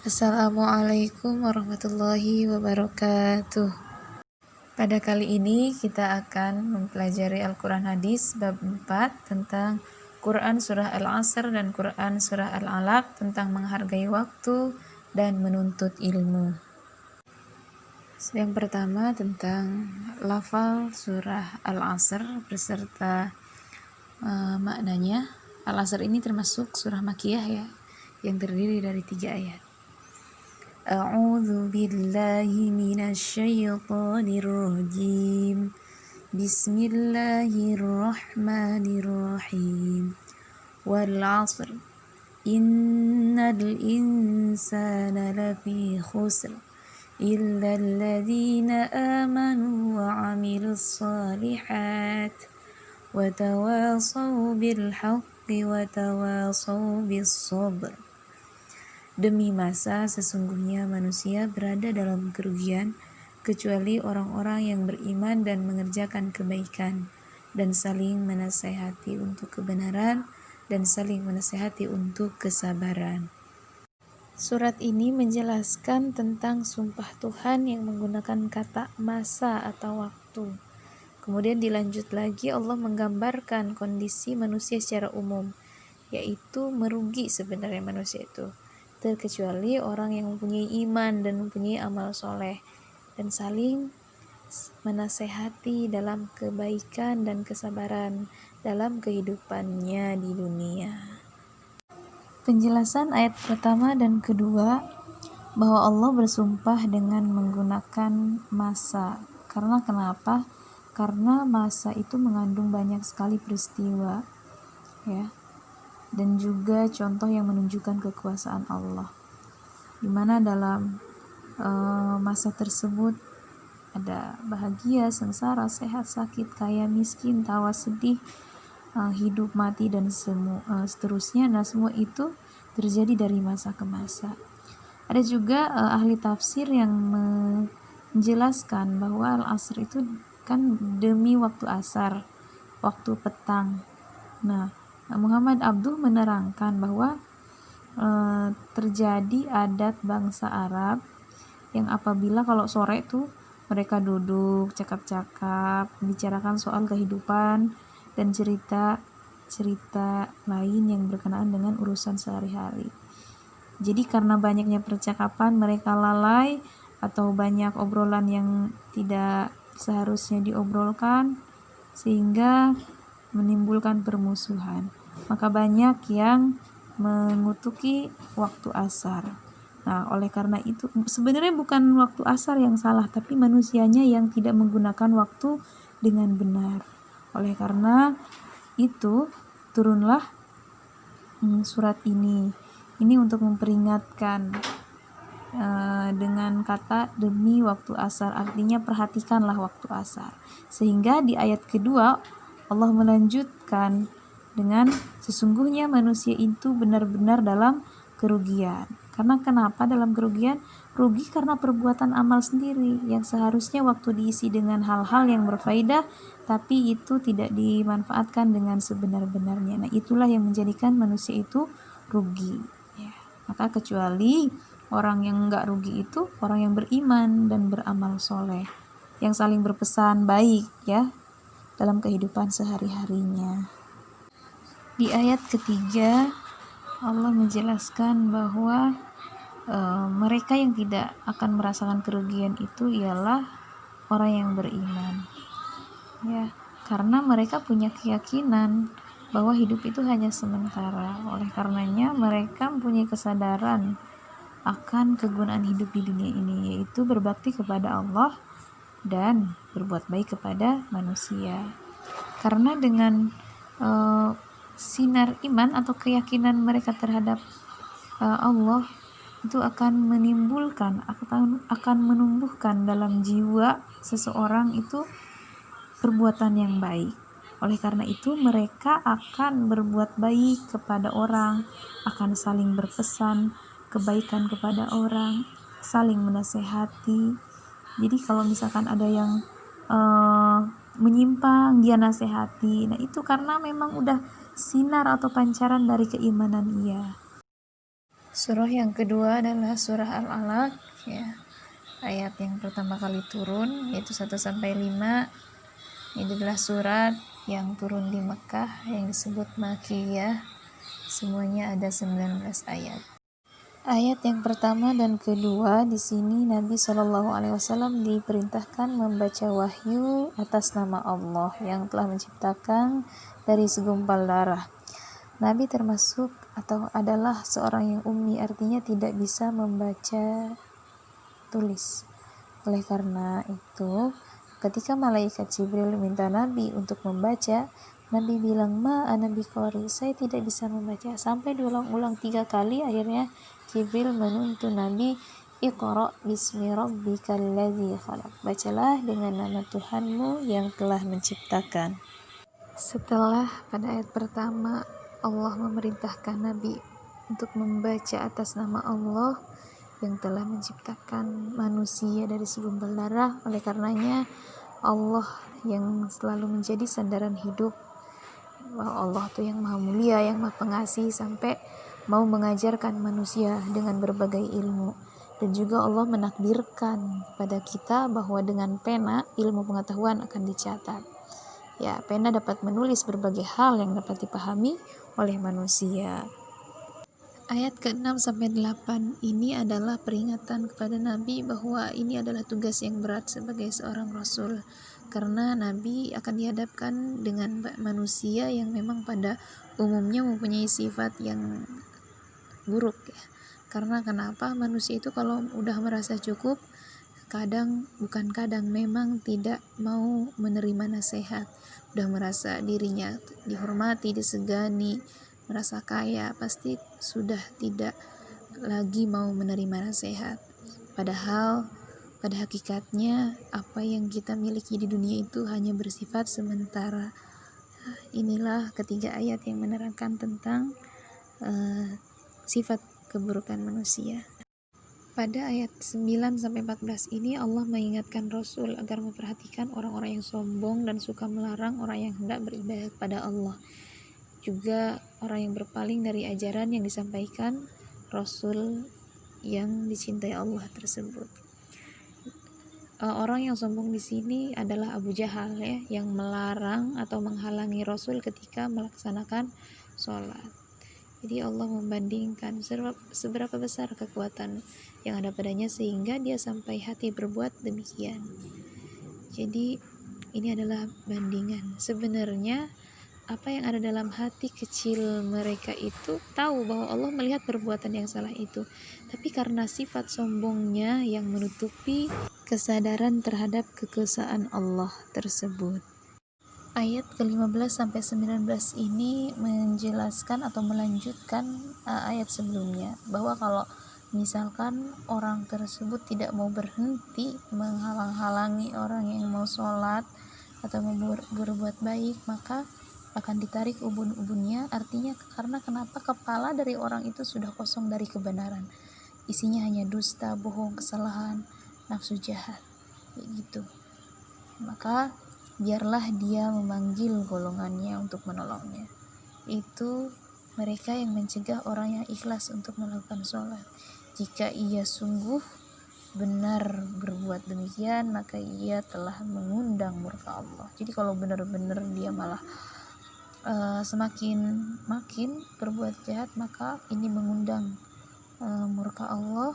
Assalamualaikum warahmatullahi wabarakatuh. Pada kali ini kita akan mempelajari Al-Quran Hadis bab 4 tentang Quran Surah Al-Asr dan Quran Surah Al-Alaq tentang menghargai waktu dan menuntut ilmu. Yang pertama tentang lafal Surah Al-Asr beserta maknanya. Al-Asr ini termasuk surah Makkiyah ya, yang terdiri dari 3 ayat. A'udzu billahi minasyaitonir rajim. Bismillahirrahmanirrahim. Wal 'ashr. Innal insana lafi khusr. Illa alladhina amanu wa 'amilus shalihat. Wa tawasaw bil haqqi wa tawasaw bis sabr. Demi masa, sesungguhnya manusia berada dalam kerugian, kecuali orang-orang yang beriman dan mengerjakan kebaikan, dan saling menasehati untuk kebenaran, dan saling menasehati untuk kesabaran. Surat ini menjelaskan tentang sumpah Tuhan yang menggunakan kata masa atau waktu. Kemudian dilanjut lagi Allah menggambarkan kondisi manusia secara umum, yaitu merugi sebenarnya manusia itu, terkecuali orang yang mempunyai iman dan mempunyai amal soleh, dan saling menasehati dalam kebaikan dan kesabaran dalam kehidupannya di dunia. Penjelasan ayat pertama dan kedua bahwa Allah bersumpah dengan menggunakan masa. Karena kenapa? Karena masa itu mengandung banyak sekali peristiwa, ya, dan juga contoh yang menunjukkan kekuasaan Allah, di mana dalam masa tersebut ada bahagia, sengsara, sehat, sakit, kaya, miskin, tawa, sedih, hidup, mati, dan seterusnya. Nah, semua itu terjadi dari masa ke masa. Ada juga ahli tafsir yang menjelaskan bahwa Al-Asr itu kan demi waktu asar, waktu petang. Nah, Muhammad Abduh menerangkan bahwa terjadi adat bangsa Arab yang apabila kalau sore tuh mereka duduk cakap-cakap, bicarakan soal kehidupan dan cerita lain yang berkenaan dengan urusan sehari-hari. Jadi karena banyaknya percakapan, mereka lalai atau banyak obrolan yang tidak seharusnya diobrolkan, sehingga menimbulkan permusuhan. Maka banyak yang mengutuki waktu asar. Nah, oleh karena itu sebenarnya bukan waktu asar yang salah, tapi manusianya yang tidak menggunakan waktu dengan benar. Oleh karena itu turunlah surat ini untuk memperingatkan dengan kata demi waktu asar, artinya perhatikanlah waktu asar. Sehingga di ayat kedua Allah melanjutkan dengan sesungguhnya manusia itu benar-benar dalam kerugian. Karena kenapa dalam kerugian? Rugi karena perbuatan amal sendiri yang seharusnya waktu diisi dengan hal-hal yang berfaedah, tapi itu tidak dimanfaatkan dengan sebenar-benarnya. Nah, itulah yang menjadikan manusia itu rugi, ya. Maka kecuali orang yang enggak rugi itu orang yang beriman dan beramal soleh, yang saling berpesan baik, ya, dalam kehidupan sehari-harinya. Di ayat ketiga Allah menjelaskan bahwa mereka yang tidak akan merasakan kerugian itu ialah orang yang beriman, ya, karena mereka punya keyakinan bahwa hidup itu hanya sementara. Oleh karenanya mereka mempunyai kesadaran akan kegunaan hidup di dunia ini, yaitu berbakti kepada Allah dan berbuat baik kepada manusia. Karena dengan sinar iman atau keyakinan mereka terhadap Allah itu akan menimbulkan, akan menumbuhkan dalam jiwa seseorang itu perbuatan yang baik. Oleh karena itu mereka akan berbuat baik kepada orang, akan saling berpesan kebaikan kepada orang, saling menasehati. Jadi kalau misalkan ada yang menyimpang, dia nasehati. Nah, itu karena memang udah sinar atau pancaran dari keimanan ia. Surah yang kedua adalah surah Al-Alaq, ya. Ayat yang pertama kali turun yaitu 1-5. Ini adalah surat yang turun di Mekah yang disebut Makkiyah. Semuanya ada 19 ayat. Ayat yang pertama dan kedua di sini Nabi Shallallahu Alaihi Wasallam diperintahkan membaca wahyu atas nama Allah yang telah menciptakan dari segumpal darah. Nabi termasuk atau adalah seorang yang ummi, artinya tidak bisa membaca tulis. Oleh karena itu, ketika malaikat Jibril minta Nabi untuk membaca, Nabi bilang, ana biqori, saya tidak bisa membaca. Sampai diulang-ulang 3 kali, akhirnya Jibril menuntun Nabi, Iqra bismi rabbikal ladzi khalaq. Bacalah dengan nama Tuhanmu yang telah menciptakan. Setelah pada ayat pertama Allah memerintahkan Nabi untuk membaca atas nama Allah yang telah menciptakan manusia dari segumpal darah, oleh karenanya Allah yang selalu menjadi sandaran hidup, bahwa Allah tuh yang maha mulia, yang maha pengasih, sampai mau mengajarkan manusia dengan berbagai ilmu. Dan juga Allah menakdirkan pada kita bahwa dengan pena ilmu pengetahuan akan dicatat. Ya, pena dapat menulis berbagai hal yang dapat dipahami oleh manusia. Ayat ke-6-8 ini adalah peringatan kepada Nabi bahwa ini adalah tugas yang berat sebagai seorang Rasul, karena Nabi akan dihadapkan dengan manusia yang memang pada umumnya mempunyai sifat yang buruk, ya. Karena kenapa? Manusia itu kalau udah merasa cukup, memang tidak mau menerima nasihat. Udah merasa dirinya dihormati, disegani, merasa kaya, pasti sudah tidak lagi mau menerima nasihat. Padahal pada hakikatnya apa yang kita miliki di dunia itu hanya bersifat sementara. Inilah ketiga ayat yang menerangkan tentang sifat keburukan manusia. Pada ayat 9-14 ini Allah mengingatkan Rasul agar memperhatikan orang-orang yang sombong dan suka melarang orang yang hendak beribadah kepada Allah. Juga orang yang berpaling dari ajaran yang disampaikan Rasul yang dicintai Allah tersebut. Orang yang sombong di sini adalah Abu Jahal, ya, yang melarang atau menghalangi Rasul ketika melaksanakan sholat. Jadi Allah membandingkan seberapa besar kekuatan yang ada padanya sehingga dia sampai hati berbuat demikian. Jadi ini adalah bandingan. Sebenarnya apa yang ada dalam hati kecil mereka itu tahu bahwa Allah melihat perbuatan yang salah itu, tapi karena sifat sombongnya yang menutupi kesadaran terhadap kekuasaan Allah tersebut. Ayat ke-15-19 ini menjelaskan atau melanjutkan ayat sebelumnya, bahwa kalau misalkan orang tersebut tidak mau berhenti menghalang-halangi orang yang mau sholat atau mau berbuat baik, maka akan ditarik ubun-ubunnya. Artinya karena kenapa? Kepala dari orang itu sudah kosong dari kebenaran, isinya hanya dusta, bohong, kesalahan, nafsu jahat, kayak gitu. Maka biarlah dia memanggil golongannya untuk menolongnya. Itu mereka yang mencegah orang yang ikhlas untuk melakukan sholat. Jika ia sungguh benar berbuat demikian, maka ia telah mengundang murka Allah. Jadi kalau benar-benar dia malah semakin berbuat jahat, maka ini mengundang murka Allah.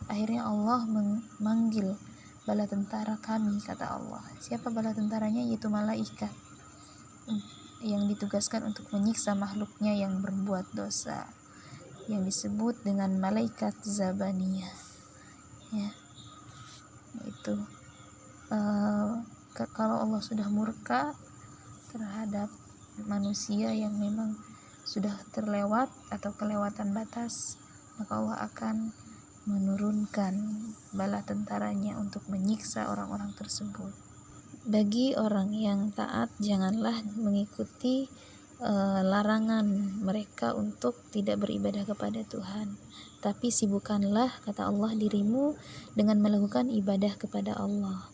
Akhirnya Allah memanggil bala tentara kami, kata Allah. Siapa bala tentaranya? Yaitu malaikat yang ditugaskan untuk menyiksa makhluknya yang berbuat dosa, yang disebut dengan malaikat Zabaniyah, ya. Itu kalau Allah sudah murka terhadap manusia yang memang sudah terlewat atau kelewatan batas, maka Allah akan menurunkan bala tentaranya untuk menyiksa orang-orang tersebut. Bagi orang yang taat, janganlah mengikuti larangan mereka untuk tidak beribadah kepada Tuhan, tapi sibukkanlah, kata Allah, dirimu dengan melakukan ibadah kepada Allah.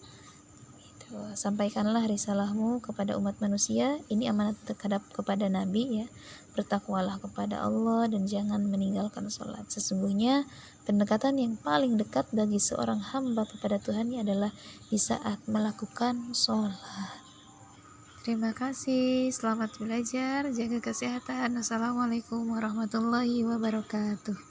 Sampaikanlah risalahmu kepada umat manusia. Ini amanat terhadap kepada Nabi ya. Bertakwalah kepada Allah dan jangan meninggalkan sholat. Sesungguhnya pendekatan yang paling dekat bagi seorang hamba kepada Tuhannya adalah di saat melakukan sholat. Terima kasih, selamat belajar, jaga kesehatan. Assalamualaikum warahmatullahi wabarakatuh.